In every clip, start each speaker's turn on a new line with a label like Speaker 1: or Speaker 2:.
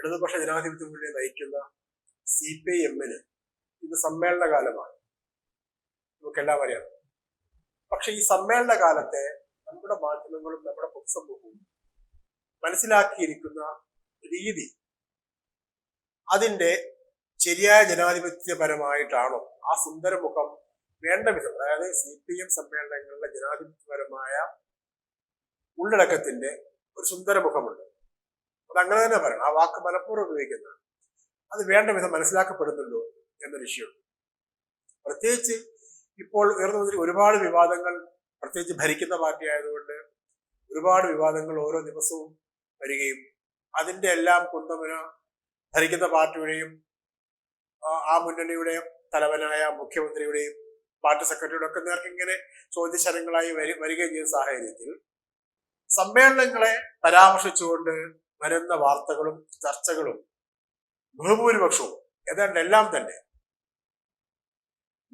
Speaker 1: ഇടതുപക്ഷ ജനാധിപത്യ മുന്നണി നയിക്കുന്ന CPIM-ന് ഇത് സമ്മേളന കാലമാണ്, നമുക്കെല്ലാം അറിയാം. പക്ഷെ ഈ സമ്മേളന കാലത്തെ നമ്മുടെ മാധ്യമങ്ങളും നമ്മുടെ പൊതുസമൂഹവും മനസ്സിലാക്കിയിരിക്കുന്ന രീതി അതിന്റെ ശരിയായ ജനാധിപത്യപരമായിട്ടാണോ? ആ സുന്ദരമുഖം വേണ്ട വിധം, അതായത് CPM സമ്മേളനങ്ങളിലെ ജനാധിപത്യപരമായ ഉള്ളടക്കത്തിന്റെ ഒരു സുന്ദരമുഖമുണ്ട്. അത് അങ്ങനെ തന്നെ പറയണം. ആ വാക്ക് മനഃപൂർവ്വം ഉപയോഗിക്കുന്നതാണ്. അത് വേണ്ട വിധം മനസ്സിലാക്കപ്പെടുന്നുണ്ടോ എന്നൊരു വിഷയമുണ്ട്. പ്രത്യേകിച്ച് ഇപ്പോൾ ഉയർന്നു വന്നിട്ട് ഒരുപാട് വിവാദങ്ങൾ, പ്രത്യേകിച്ച് ഭരിക്കുന്ന പാർട്ടി ആയതുകൊണ്ട് ഒരുപാട് വിവാദങ്ങൾ ഓരോ ദിവസവും വരികയും അതിന്റെ എല്ലാം കുന്തമുന ഭരിക്കുന്ന പാർട്ടിയുടെയും ആ മുന്നണിയുടെ തലവനായ മുഖ്യമന്ത്രിയുടെയും പാർട്ടി സെക്രട്ടറിയുടെ ഒക്കെ നേർക്ക് ഇങ്ങനെ ചോദ്യശരങ്ങളായി വരികയും ചെയ്യുന്ന സാഹചര്യത്തിൽ സമ്മേളനങ്ങളെ പരാമർശിച്ചുകൊണ്ട് വരുന്ന വാർത്തകളും ചർച്ചകളും ബഹുഭൂരിപക്ഷവും ഏതാണ്ട് എല്ലാം തന്നെ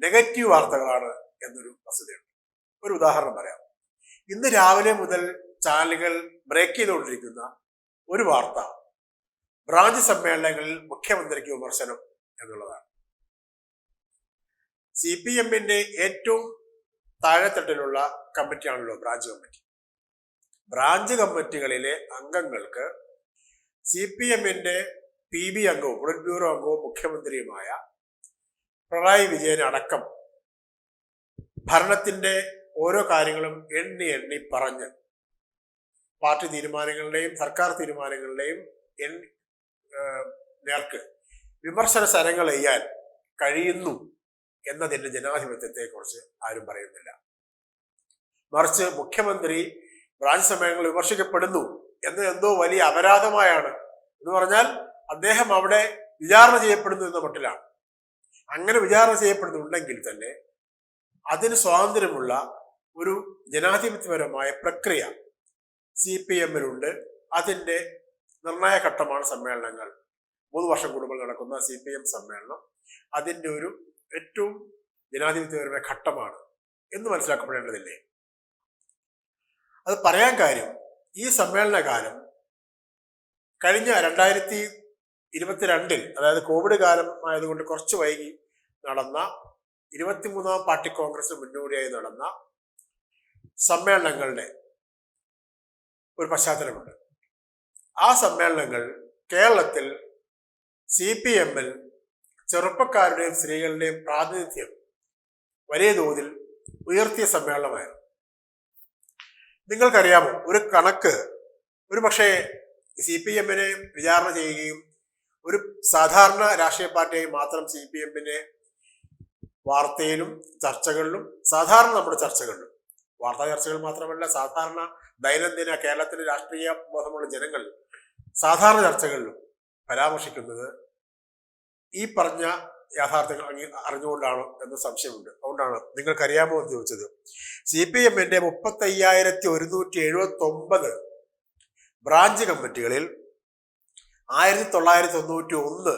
Speaker 1: നെഗറ്റീവ് വാർത്തകളാണ് എന്നൊരു വസ്തുതയുണ്ട്. ഒരു ഉദാഹരണം പറയാം. ഇന്ന് രാവിലെ മുതൽ ചാനലുകൾ ബ്രേക്ക് ചെയ്തുകൊണ്ടിരിക്കുന്ന ഒരു വാർത്ത ബ്രാഞ്ച് സമ്മേളനങ്ങളിൽ മുഖ്യമന്ത്രിക്ക് വിമർശനം എന്നുള്ളതാണ്. CPM-ന്റെ ഏറ്റവും താഴെത്തട്ടിലുള്ള കമ്മിറ്റിയാണല്ലോ ബ്രാഞ്ച് കമ്മിറ്റി. ബ്രാഞ്ച് കമ്മിറ്റികളിലെ അംഗങ്ങൾക്ക് CPM-ന്റെ PB അംഗവും പൊളിറ്റ് ബ്യൂറോ അംഗവും മുഖ്യമന്ത്രിയുമായ പിണറായി വിജയൻ അടക്കം ഭരണത്തിന്റെ ഓരോ കാര്യങ്ങളും എണ്ണി എണ്ണി പറഞ്ഞ് പാർട്ടി തീരുമാനങ്ങളുടെയും സർക്കാർ തീരുമാനങ്ങളുടെയും നേർക്ക് വിമർശന ശരങ്ങൾ ചെയ്യാൻ കഴിയുന്നു എന്നതിന്റെ ജനാധിപത്യത്തെ കുറിച്ച് ആരും പറയുന്നില്ല. മറിച്ച് മുഖ്യമന്ത്രി ബ്രാഞ്ച് സമ്മേളനങ്ങൾ വിമർശിക്കപ്പെടുന്നു എന്ന് എന്തോ വലിയ അപരാധമായാണ് എന്ന് പറഞ്ഞാൽ അദ്ദേഹം അവിടെ വിചാരണ ചെയ്യപ്പെടുന്നു എന്ന മട്ടിലാണ്. അങ്ങനെ വിചാരണ ചെയ്യപ്പെടുന്നുണ്ടെങ്കിൽ തന്നെ അതിന് ഒരു ജനാധിപത്യപരമായ പ്രക്രിയ CPM-നുണ്ട്. അതിന്റെ നിർണായക ഘട്ടമാണ് സമ്മേളനങ്ങൾ. 3 വർഷം കൂടുമ്പോൾ നടക്കുന്ന CPM സമ്മേളനം അതിന്റെ ഒരു ഏറ്റവും ജനാധിപത്യപരമായ ഘട്ടമാണ് എന്ന് മനസ്സിലാക്കപ്പെടേണ്ടതില്ലേ? അത് പറയാൻ കാര്യം, ഈ സമ്മേളന കാലം കഴിഞ്ഞ 2022 അതായത് കോവിഡ് കാലം ആയതുകൊണ്ട് കുറച്ച് വൈകി നടന്ന 23ാം പാർട്ടി കോൺഗ്രസിന് മുന്നോടിയായി നടന്ന സമ്മേളനങ്ങളുടെ ഒരു പശ്ചാത്തലമുണ്ട്. ആ സമ്മേളനങ്ങൾ കേരളത്തിൽ CPM-ൽ ചെറുപ്പക്കാരുടെയും സ്ത്രീകളുടെയും പ്രാതിനിധ്യം വലിയ തോതിൽ ഉയർത്തിയ സമ്മേളനമായിരുന്നു. നിങ്ങൾക്കറിയാമോ, ഒരു കണക്ക് ഒരു പക്ഷേ CPM-നെ വിചാരണ ചെയ്യുകയും ഒരു സാധാരണ രാഷ്ട്രീയ പാർട്ടിയായി മാത്രം CPM-നെ വാർത്തയിലും ചർച്ചകളിലും, സാധാരണ നമ്മുടെ ചർച്ചകളിലും, വാർത്താ ചർച്ചകൾ മാത്രമല്ല സാധാരണ ദൈനംദിന കേരളത്തിലെ രാഷ്ട്രീയ ബോധമുള്ള ജനങ്ങൾ സാധാരണ ചർച്ചകളിലും പരാമർശിക്കുന്നത് ഈ പറഞ്ഞ യാഥാർത്ഥ്യങ്ങൾ അറിഞ്ഞുകൊണ്ടാണോ എന്ന് സംശയമുണ്ട്. അതുകൊണ്ടാണ് നിങ്ങൾക്കറിയാമോ എന്ന് ചോദിച്ചത്. CPM-ന്റെ 35,179 ബ്രാഞ്ച് കമ്മിറ്റികളിൽ 1991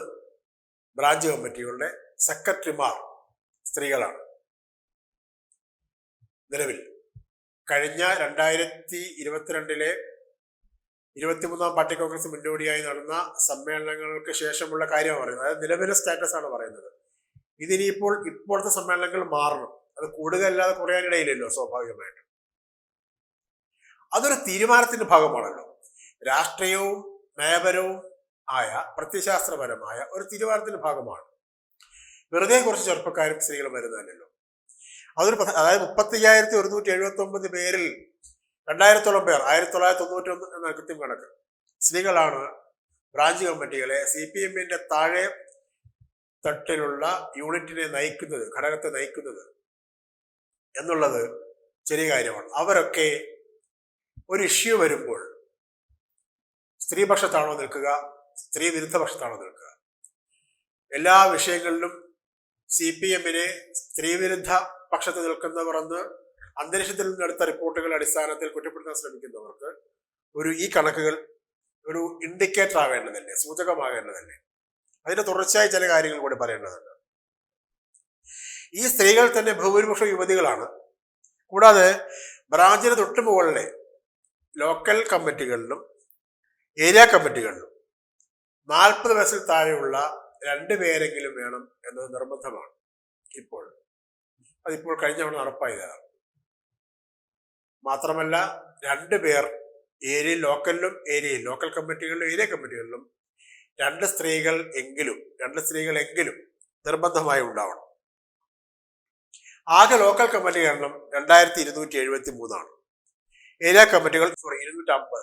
Speaker 1: ബ്രാഞ്ച് കമ്മിറ്റികളുടെ സെക്രട്ടറിമാർ സ്ത്രീകളാണ്. നിലവിൽ കഴിഞ്ഞ 2022 23ാം പാർട്ടി കോൺഗ്രസ് മുന്നോടിയായി നടന്ന സമ്മേളനങ്ങൾക്ക് ശേഷമുള്ള കാര്യമാണ് പറയുന്നത്. അതായത് നിലവിലെ സ്റ്റാറ്റസ് ആണ് പറയുന്നത്. ഇപ്പോഴത്തെ സമ്മേളനങ്ങൾ മാറണം. അത് കൂടുതലല്ലാതെ കുറയാനിടയില്ലല്ലോ സ്വാഭാവികമായിട്ട്. അതൊരു തീരുമാനത്തിന്റെ ഭാഗമാണല്ലോ. രാഷ്ട്രീയവും നയപരവും ആയ പ്രത്യയശാസ്ത്രപരമായ ഒരു തീരുമാനത്തിന്റെ ഭാഗമാണ്. വെറുതെ കുറച്ച് ചെറുപ്പക്കാരും സ്ത്രീകളും വരുന്നതല്ലോ. അതായത് 35,179 പേരിൽ 2000-ഓളം പേർ, 1991 എന്ന കൃത്യം കണക്ക് സ്ത്രീകളാണ് ബ്രാഞ്ച് കമ്മിറ്റികളെ CPM-ന്റെ താഴെ തട്ടിലുള്ള യൂണിറ്റിനെ നയിക്കുന്നത്, ഘടകത്തെ നയിക്കുന്നത് എന്നുള്ളത് ചെറിയ കാര്യമാണ്. അവരൊക്കെ ഒരു ഇഷ്യൂ വരുമ്പോൾ സ്ത്രീപക്ഷത്താണോ നിൽക്കുക, സ്ത്രീ വിരുദ്ധ പക്ഷത്താണോ നിൽക്കുക? എല്ലാ വിഷയങ്ങളിലും CPM-നെ സ്ത്രീവിരുദ്ധ പക്ഷത്ത് നിൽക്കുന്നവർ എന്ന് അന്തരീക്ഷത്തിൽ നിന്നെടുത്ത റിപ്പോർട്ടുകളുടെ അടിസ്ഥാനത്തിൽ കുറ്റപ്പെടുത്താൻ ശ്രമിക്കുന്നവർക്ക് ഈ കണക്കുകൾ ഒരു ഇൻഡിക്കേറ്റർ ആവേണ്ടതല്ലേ, സൂചകമാകേണ്ടതല്ലേ? അതിന്റെ തുടർച്ചയായി ചില കാര്യങ്ങൾ കൂടി പറയേണ്ടതുണ്ട്. ഈ സ്ത്രീകൾ തന്നെ ബഹുഭൂരിപക്ഷം യുവതികളാണ്. കൂടാതെ ബ്രാഞ്ചിന് തൊട്ട് മുകളിലെ ലോക്കൽ കമ്മിറ്റികളിലും ഏരിയ കമ്മിറ്റികളിലും 40 വയസ്സിൽ താഴെയുള്ള 2 പേരെങ്കിലും വേണം എന്നത് നിർബന്ധമാണ് ഇപ്പോൾ. അതിപ്പോൾ കഴിഞ്ഞ തവണ നടപ്പായതാണ്. മാത്രമല്ല 2 പേർ ഏരിയയിൽ, ലോക്കൽ കമ്മിറ്റികളിലും ഏരിയ കമ്മിറ്റികളിലും 2 സ്ത്രീകൾ എങ്കിലും നിർബന്ധമായി ഉണ്ടാവണം. ആകെ ലോക്കൽ കമ്മിറ്റി എണ്ണം 2273 ഏരിയ കമ്മിറ്റികൾ 250.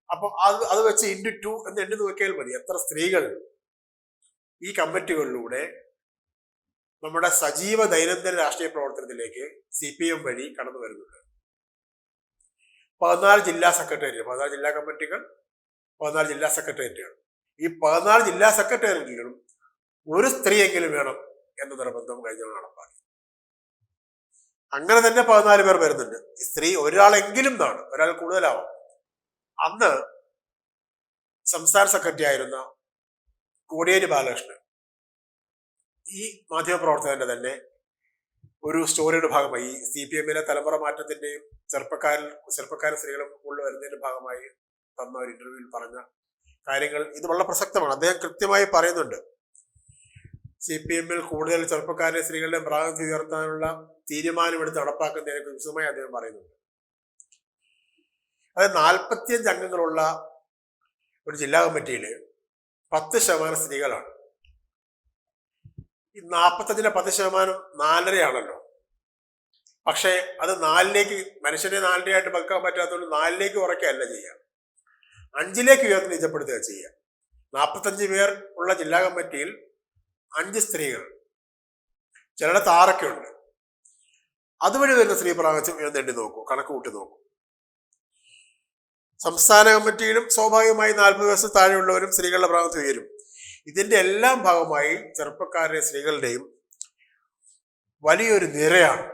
Speaker 1: അപ്പൊ അത് വെച്ച് × 2 എന്ന് എണ്ണി നോക്കിയാൽ മതി എത്ര സ്ത്രീകൾ ഈ കമ്മിറ്റികളിലൂടെ നമ്മുടെ സജീവ ദൈനംദിന രാഷ്ട്രീയ പ്രവർത്തനത്തിലേക്ക് CPM വഴി കടന്നു വരുന്നുണ്ട്. 14 ജില്ലാ സെക്രട്ടേറിയറ്റ്, 14 ജില്ലാ കമ്മിറ്റികൾ, 14 ജില്ലാ സെക്രട്ടേറിയറ്റുകൾ. ഈ 14 ജില്ലാ സെക്രട്ടേറിയറ്റുകളും ഒരു സ്ത്രീയെങ്കിലും വേണം എന്ന നിർബന്ധം കഴിഞ്ഞ നടപ്പാക്കി. അങ്ങനെ തന്നെ 14 പേർ വരുന്നുണ്ട്. സ്ത്രീ ഒരാളെങ്കിലും എന്നാണ്, ഒരാൾ കൂടുതലാവാം. അന്ന് സംസ്ഥാന സെക്രട്ടറി ആയിരുന്ന കോടിയേരി ബാലകൃഷ്ണൻ ഈ മാധ്യമപ്രവർത്തകന്റെ തന്നെ ഒരു സ്റ്റോറിയുടെ ഭാഗമായി CPM-ലെ തലമുറ മാറ്റത്തിന്റെയും ചെറുപ്പക്കാരും സ്ത്രീകളും കൂടുതൽ വരുന്നതിന്റെ ഭാഗമായി തന്ന ഒരു ഇന്റർവ്യൂവിൽ പറഞ്ഞ കാര്യങ്ങൾ ഇത് വളരെ പ്രസക്തമാണ്. അദ്ദേഹം കൃത്യമായി പറയുന്നുണ്ട്, CPM-ൽ കൂടുതൽ ചെറുപ്പക്കാരെ സ്ത്രീകളുടെ പ്രാതിനിധ്യം ഉയർത്താനുള്ള തീരുമാനമെടുത്ത് നടപ്പാക്കുന്നതിനെ കുറിച്ച് വിശദമായി അദ്ദേഹം പറയുന്നുണ്ട്. അതായത് 45 അംഗങ്ങളുള്ള ഒരു ജില്ലാ കമ്മിറ്റിയിൽ 10% സ്ത്രീകളാണ്. ഈ 45-ലെ 10% 4.5 പക്ഷെ അത് 4-ലേക്ക് മനുഷ്യനെ 4.5 വെക്കാൻ പറ്റാത്തതുകൊണ്ട് 4-ലേക്ക് കുറയ്ക്കുകയല്ല ചെയ്യുക, 5-ലേക്ക് ഉയർത്തി നിജപ്പെടുത്തുക ചെയ്യുക. 45 പേർ ഉള്ള ജില്ലാ കമ്മിറ്റിയിൽ 5 സ്ത്രീകൾ, ചിലയിടത്ത് 6 ഉണ്ട്. അതുവഴി വരുന്ന സ്ത്രീ പ്രാതിനിധ്യം എണ്ണി നോക്കൂ, കണക്ക് കൂട്ടി നോക്കൂ. സംസ്ഥാന കമ്മിറ്റിയിലും സ്വാഭാവികമായി 40 വയസ്സിൽ താഴെയുള്ളവരും സ്ത്രീകളുടെ പ്രാതിനിധ്യം ഉയരും. ഇതിന്റെ എല്ലാം ഭാഗമായി ചെറുപ്പക്കാരുടെ സ്ത്രീകളുടെയും വലിയൊരു നിരയാണ്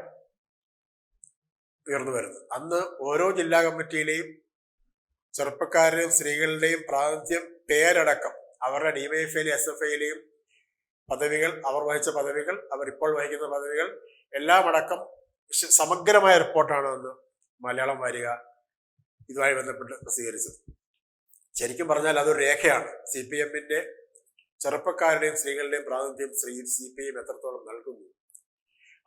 Speaker 1: ഉയർന്നു വരുന്നത്. അന്ന് ഓരോ ജില്ലാ കമ്മിറ്റിയിലെയും ചെറുപ്പക്കാരുടെയും സ്ത്രീകളുടെയും പ്രാതിനിധ്യം പേരടക്കം, അവരുടെ DYFI-യിലെയും SFI-യിലെയും പദവികൾ, അവർ വഹിച്ച പദവികൾ, അവർ ഇപ്പോൾ വഹിക്കുന്ന പദവികൾ എല്ലാം അടക്കം സമഗ്രമായ റിപ്പോർട്ടാണ് അന്ന് മലയാളം വാരിക ഇതുമായി ബന്ധപ്പെട്ട് പ്രസിദ്ധീകരിച്ചത്. ശരിക്കും പറഞ്ഞാൽ അതൊരു രേഖയാണ്. CPM-ന്റെ ചെറുപ്പക്കാരുടെയും സ്ത്രീകളുടെയും പ്രാതിനിധ്യം CPM എത്രത്തോളം നൽകുന്നു,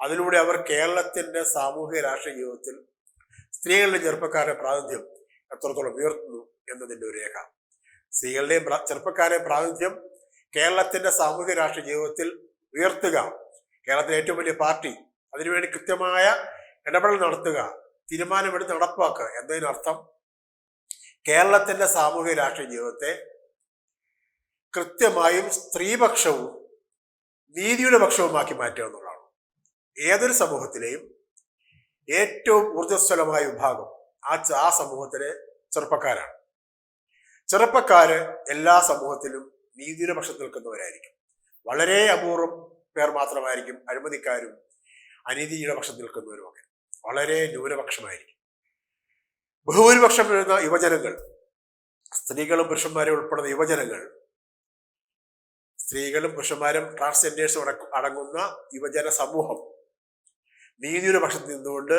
Speaker 1: അതിലൂടെ അവർ കേരളത്തിന്റെ സാമൂഹിക രാഷ്ട്രീയ ജീവിതത്തിൽ സ്ത്രീകളുടെ ചെറുപ്പക്കാരുടെ പ്രാതിനിധ്യം എത്രത്തോളം ഉയർത്തുന്നു എന്നതിന്റെ ഒരു രേഖ. സ്ത്രീകളുടെയും ചെറുപ്പക്കാരുടെയും പ്രാതിനിധ്യം കേരളത്തിന്റെ സാമൂഹിക രാഷ്ട്രീയ ജീവിതത്തിൽ ഉയർത്തുക, കേരളത്തിലെ ഏറ്റവും വലിയ പാർട്ടി അതിനുവേണ്ടി കൃത്യമായ ഇടപെടൽ നടത്തുക, തീരുമാനമെടുത്ത് നടപ്പാക്കുക എന്നതിനർത്ഥം കേരളത്തിന്റെ സാമൂഹിക രാഷ്ട്രീയ ജീവിതത്തെ കൃത്യമായും സ്ത്രീപക്ഷവും നീതിയുടെ പക്ഷവുമാക്കി മാറ്റുക എന്നുള്ളതാണ്. ഏതൊരു സമൂഹത്തിലെയും ഏറ്റവും ഊർജ്ജസ്വലമായ വിഭാഗം ആ സമൂഹത്തിലെ ചെറുപ്പക്കാരാണ്. ചെറുപ്പക്കാര് എല്ലാ സമൂഹത്തിലും നീതിയുടെ പക്ഷത്ത് നിൽക്കുന്നവരായിരിക്കും. വളരെ അപൂർവം പേർ മാത്രമായിരിക്കും അഴിമതിക്കാരും അനീതിയുടെ പക്ഷത്ത് നിൽക്കുന്നവരുമൊക്കെ, വളരെ ന്യൂനപക്ഷമായിരിക്കും. ബഹുഭൂരിപക്ഷം വരുന്ന യുവജനങ്ങൾ, സ്ത്രീകളും പുരുഷന്മാരും ഉൾപ്പെടുന്ന യുവജനങ്ങൾ, സ്ത്രീകളും പുരുഷന്മാരും ട്രാൻസ്ജെൻഡേഴ്സും അടങ്ങുന്ന യുവജന സമൂഹം നീതിയുടെ പക്ഷത്ത് നിന്നുകൊണ്ട്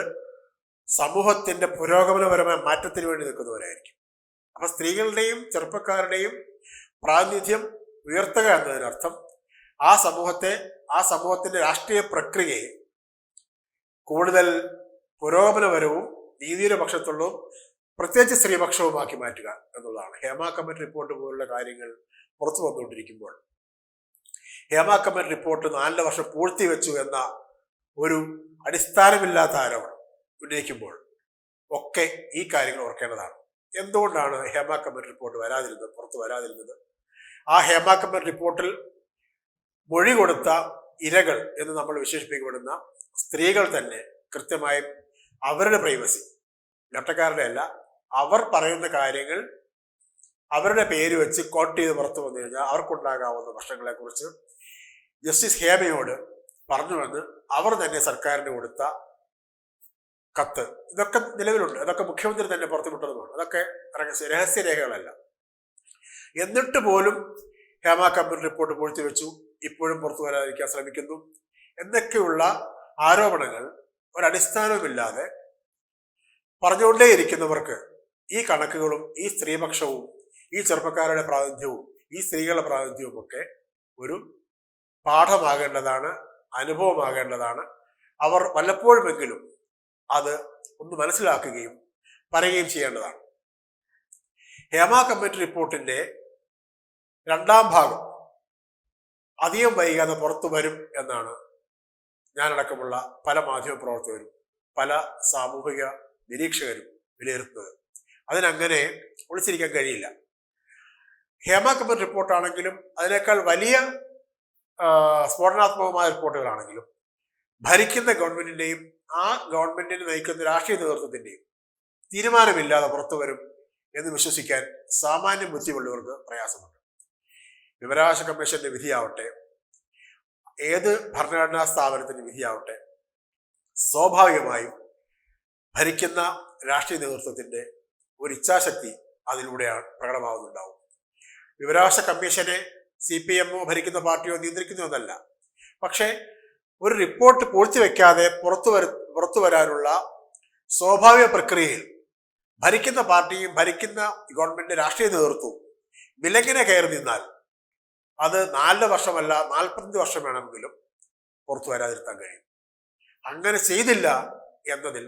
Speaker 1: സമൂഹത്തിന്റെ പുരോഗമനപരമായ മാറ്റത്തിന് വേണ്ടി നിൽക്കുന്നവരായിരിക്കും. അപ്പൊ സ്ത്രീകളുടെയും ചെറുപ്പക്കാരുടെയും പ്രാതിനിധ്യം ഉയർത്തുക എന്നതിനർത്ഥം ആ സമൂഹത്തിന്റെ രാഷ്ട്രീയ പ്രക്രിയയെ കൂടുതൽ പുരോഗമനപരവും നീതിയുടെ പക്ഷത്തുള്ളതും പ്രത്യേകിച്ച് സ്ത്രീപക്ഷവുമാക്കി മാറ്റുക എന്നുള്ളതാണ്. ഹേമ കമ്മിറ്റി റിപ്പോർട്ട് പോലുള്ള കാര്യങ്ങൾ പുറത്തു വന്നുകൊണ്ടിരിക്കുമ്പോൾ, ഹേമ കമ്മിറ്റി റിപ്പോർട്ട് 4 വർഷം പൂഴ്ത്തിവെച്ചു എന്ന ഒരു അടിസ്ഥാനമില്ലാത്ത ആരോപണം ഉന്നയിക്കുമ്പോൾ ഒക്കെ ഈ കാര്യങ്ങൾ ഓർക്കേണ്ടതാണ്. എന്തുകൊണ്ടാണ് ഹേമ കമ്മിറ്റി റിപ്പോർട്ട് പുറത്തു വരാതിരുന്നത്? ആ ഹേമ കമ്മിറ്റി റിപ്പോർട്ടിൽ മൊഴി കൊടുത്ത ഇരകൾ എന്ന് നമ്മൾ വിശേഷിപ്പിക്കപ്പെടുന്ന സ്ത്രീകൾ തന്നെ കൃത്യമായും അവരുടെ പ്രൈവസി, ലട്ടക്കാരുടെ അല്ല, അവർ പറയുന്ന കാര്യങ്ങൾ അവരുടെ പേര് വെച്ച് കോട്ട് ചെയ്ത് പുറത്തു വന്നു കഴിഞ്ഞാൽ അവർക്കുണ്ടാകാവുന്ന പ്രശ്നങ്ങളെ കുറിച്ച് ജസ്റ്റിസ് ഹേമയോട് പറഞ്ഞുവെന്ന് അവർ തന്നെ സർക്കാരിന് കൊടുത്ത കത്ത്, ഇതൊക്കെ നിലവിലുണ്ട്. അതൊക്കെ മുഖ്യമന്ത്രി തന്നെ പുറത്തുവിട്ടതുമാണ്. അതൊക്കെ രഹസ്യരേഖകളല്ല. എന്നിട്ട് പോലും ഹേമ കമ്മിറ്റി റിപ്പോർട്ട് പൂഴ്ത്തിവെച്ചു, ഇപ്പോഴും പുറത്തു വരാതിരിക്കാൻ ശ്രമിക്കുന്നു എന്നൊക്കെയുള്ള ആരോപണങ്ങൾ ഒരടിസ്ഥാനവുമില്ലാതെ പറഞ്ഞുകൊണ്ടേയിരിക്കുന്നവർക്ക് ഈ കണക്കുകളും ഈ സ്ത്രീപക്ഷവും ഈ ചെറുപ്പക്കാരുടെ പ്രാതിനിധ്യവും ഈ സ്ത്രീകളുടെ പ്രാതിനിധ്യവും ഒക്കെ ഒരു പാഠമാകേണ്ടതാണ്, അനുഭവമാകേണ്ടതാണ്. അവർ വല്ലപ്പോഴുമെങ്കിലും അത് ഒന്ന് മനസ്സിലാക്കുകയും പറയുകയും ചെയ്യേണ്ടതാണ്. ഹേമ കമ്മിറ്റി റിപ്പോർട്ടിന്റെ 2ാം ഭാഗം അധികം വൈകാതെ പുറത്തു വരും എന്നാണ് ഞാനടക്കമുള്ള പല മാധ്യമപ്രവർത്തകരും പല സാമൂഹിക നിരീക്ഷകരും വിലയിരുത്തുന്നത്. അതിനങ്ങനെ ഒളിച്ചിരിക്കാൻ കഴിയില്ല. ഹേമ കമ്മിറ്റി റിപ്പോർട്ടാണെങ്കിലും അതിനേക്കാൾ വലിയ സ്ഫോടനാത്മകമായ റിപ്പോർട്ടുകളാണെങ്കിലും ഭരിക്കുന്ന ഗവൺമെന്റിന്റെയും ആ ഗവൺമെന്റിനെ നയിക്കുന്ന രാഷ്ട്രീയ നേതൃത്വത്തിന്റെയും തീരുമാനമില്ലാതെ പുറത്തു വരും എന്ന് വിശ്വസിക്കാൻ സാമാന്യ ബുദ്ധിയുള്ളവർക്ക് പ്രയാസമുണ്ട്. വിവരാവകാശ കമ്മീഷന്റെ വിധിയാവട്ടെ, ഏത് ഭരണഘടനാ സ്ഥാപനത്തിന്റെ വിധിയാവട്ടെ, സ്വാഭാവികമായും ഭരിക്കുന്ന രാഷ്ട്രീയ നേതൃത്വത്തിന്റെ ഒരു ഇച്ഛാശക്തി അതിലൂടെയാണ് പ്രകടമാവുന്നുണ്ടാവും. വിവരാവകാശ കമ്മീഷനെ CPM ഭരിക്കുന്ന പാർട്ടിയോ നിയന്ത്രിക്കുന്നതല്ല. പക്ഷെ ഒരു റിപ്പോർട്ട് പൂഴ്ത്തിവെക്കാതെ പുറത്തു വരാനുള്ള സ്വാഭാവിക പ്രക്രിയയിൽ ഭരിക്കുന്ന പാർട്ടിയും ഭരിക്കുന്ന ഗവൺമെന്റ് രാഷ്ട്രീയ നേതൃത്വവും വിലങ്ങിനെ കയറി നിന്നാൽ അത് 4 വർഷമല്ല 45 വർഷം വേണമെങ്കിലും പുറത്തു വരാതിരുത്താൻ കഴിയും. അങ്ങനെ ചെയ്തില്ല എന്നതിൽ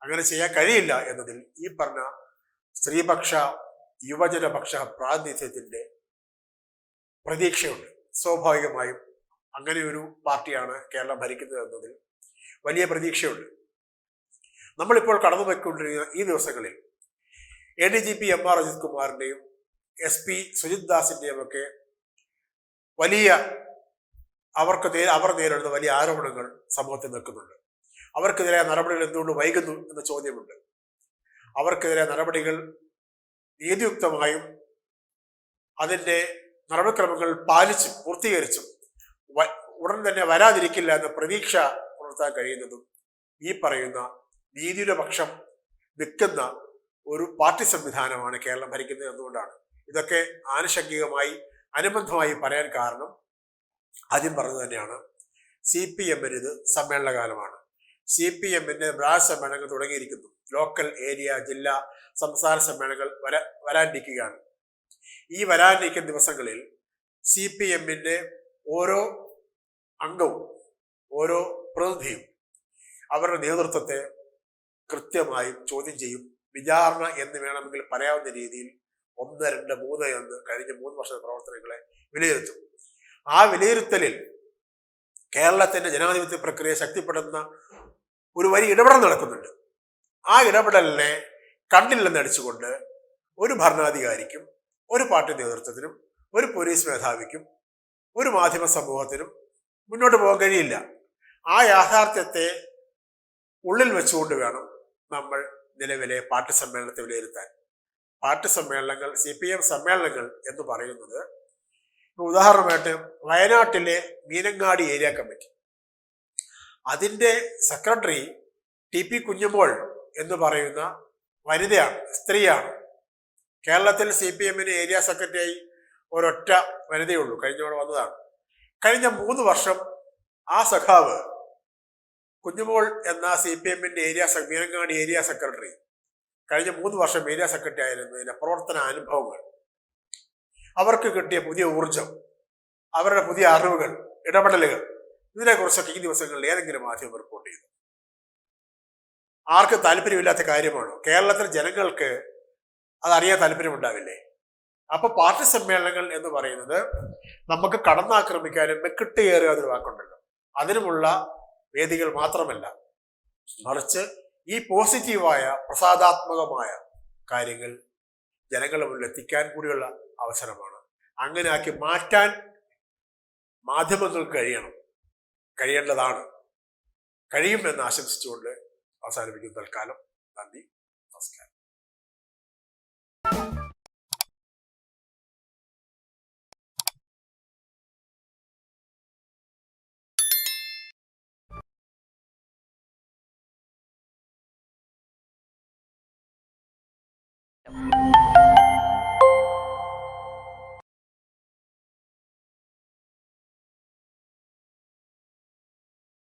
Speaker 1: അങ്ങനെ ചെയ്യാൻ കഴിയില്ല എന്നതിൽ ഈ പറഞ്ഞ സ്ത്രീപക്ഷ യുവജനപക്ഷ പ്രാതിനിധ്യത്തിന്റെ പ്രതീക്ഷയുണ്ട്. സ്വാഭാവികമായും അങ്ങനെ ഒരു പാർട്ടിയാണ് കേരളം ഭരിക്കുന്നത് എന്നതിൽ വലിയ പ്രതീക്ഷയുണ്ട്. നമ്മളിപ്പോൾ കടന്നുപോയിക്കൊണ്ടിരിക്കുന്ന ഈ ദിവസങ്ങളിൽ ADGP MR Ajith കുമാറിന്റെയും SP Sujith ദാസിന്റെയും ഒക്കെ വലിയ അവർ നേരിടുന്ന വലിയ ആരോപണങ്ങൾ സമൂഹത്തിൽ നിൽക്കുന്നുണ്ട്. അവർക്കെതിരെ നടപടികൾ എന്തുകൊണ്ട് വൈകുന്നു എന്ന ചോദ്യമുണ്ട്. അവർക്കെതിരെ നടപടികൾ നീതിയുക്തമായും അതിന്റെ നടപടിക്രമങ്ങൾ പാലിച്ചും പൂർത്തീകരിച്ചും ഉടൻ തന്നെ വരാതിരിക്കില്ല എന്ന പ്രതീക്ഷ പുലർത്താൻ കഴിയുന്നതും ഈ പറയുന്ന നീതിയുടെ പക്ഷം നിൽക്കുന്ന ഒരു പാർട്ടി സംവിധാനമാണ് കേരളം ഭരിക്കുന്നത് എന്നുകൊണ്ടാണ്. ഇതൊക്കെ ആനുഷംഗികമായി അനുബന്ധമായി പറയാൻ കാരണം ആദ്യം പറഞ്ഞത് തന്നെയാണ്. CPM-ന് ഇത് സമ്മേളനകാലമാണ്. CPM-ന്റെ ബ്രാഞ്ച് സമ്മേളനങ്ങൾ തുടങ്ങിയിരിക്കുന്നു. ലോക്കൽ, ഏരിയ, ജില്ലാ, സംസ്ഥാന സമ്മേളനങ്ങൾ വരാനിരിക്കുകയാണ്. ഈ വരാനിരിക്കുന്ന ദിവസങ്ങളിൽ CPM-ന്റെ ഓരോ അംഗവും ഓരോ പ്രതിനിധിയും അവരുടെ നേതൃത്വത്തെ കൃത്യമായും ചോദ്യം ചെയ്യും. വിചാരണ എന്ന് വേണമെങ്കിൽ പറയാവുന്ന രീതിയിൽ 1, 2, 3 എന്ന് കഴിഞ്ഞ 3 വർഷത്തെ പ്രവർത്തനങ്ങളെ വിലയിരുത്തും. ആ വിലയിരുത്തലിൽ കേരളത്തിന്റെ ജനാധിപത്യ പ്രക്രിയ ശക്തിപ്പെടുന്ന ഒരു വലിയ ഇടപെടൽ നടക്കുന്നുണ്ട്. ആ ഇടപെടലിനെ കണ്ടില്ലെന്ന് അടിച്ചുകൊണ്ട് ഒരു ഭരണാധികാരിക്കും ഒരു പാർട്ടി നേതൃത്വത്തിനും ഒരു പോലീസ് മേധാവിക്കും ഒരു മാധ്യമ സമൂഹത്തിനും മുന്നോട്ട് പോകാൻ കഴിയില്ല. ആ യാഥാർത്ഥ്യത്തെ ഉള്ളിൽ വെച്ചുകൊണ്ട് വേണം നമ്മൾ നിലവിലെ പാർട്ടി സമ്മേളനത്തെ വിലയിരുത്താൻ. പാർട്ടി സമ്മേളനങ്ങൾ, CPM സമ്മേളനങ്ങൾ എന്ന് പറയുന്നത്, ഉദാഹരണമായിട്ട് വയനാട്ടിലെ മീനങ്ങാടി ഏരിയ കമ്മിറ്റി, അതിന്റെ സെക്രട്ടറി TP കുഞ്ഞുമോൾ എന്ന് പറയുന്ന വനിതയാണ്, സ്ത്രീയാണ്. കേരളത്തിൽ CPM-ന് ഏരിയ സെക്രട്ടറിയായി ഒരൊറ്റ വനിതയുള്ളൂ, കഴിഞ്ഞവിടെ വന്നതാണ്. കഴിഞ്ഞ 3 വർഷം ആ സഖാവ് കുഞ്ഞുമോൾ എന്ന CPM-ന്റെ മീനങ്ങാടി ഏരിയ സെക്രട്ടറി കഴിഞ്ഞ 3 വർഷം ഏരിയ സെക്രട്ടറി ആയിരുന്നതിന്റെ പ്രവർത്തന അനുഭവങ്ങൾ, അവർക്ക് കിട്ടിയ പുതിയ ഊർജം, അവരുടെ പുതിയ അറിവുകൾ, ഇടപെടലുകൾ, ഇതിനെക്കുറിച്ചൊക്കെ ഈ ദിവസങ്ങളിൽ ഏതെങ്കിലും മാധ്യമം റിപ്പോർട്ട് ചെയ്തു? ആർക്ക് താല്പര്യമില്ലാത്ത കാര്യമാണോ? കേരളത്തിലെ ജനങ്ങൾക്ക് അതറിയാൻ താല്പര്യമുണ്ടാവില്ലേ? അപ്പൊ പാർട്ടി സമ്മേളനങ്ങൾ എന്ന് പറയുന്നത് നമുക്ക് കടന്നാക്രമിക്കാനും മെക്കിട്ട് കയറുക എന്നൊരു വാക്കുണ്ടല്ലോ, അതിനുമുള്ള വേദികൾ മാത്രമല്ല, മറിച്ച് ഈ പോസിറ്റീവായ പ്രസാദാത്മകമായ കാര്യങ്ങൾ ജനങ്ങളുടെ മുന്നിൽ എത്തിക്കാൻ കൂടിയുള്ള അവസരമാണ്. അങ്ങനെ ആക്കി മാറ്റാൻ മാധ്യമങ്ങൾക്ക് കഴിയേണ്ടതാണ്. കഴിയുമെന്ന് ആശംസിച്ചുകൊണ്ട് അവസാനിപ്പിക്കുന്നു തൽക്കാലം. നന്ദി, നമസ്കാരം.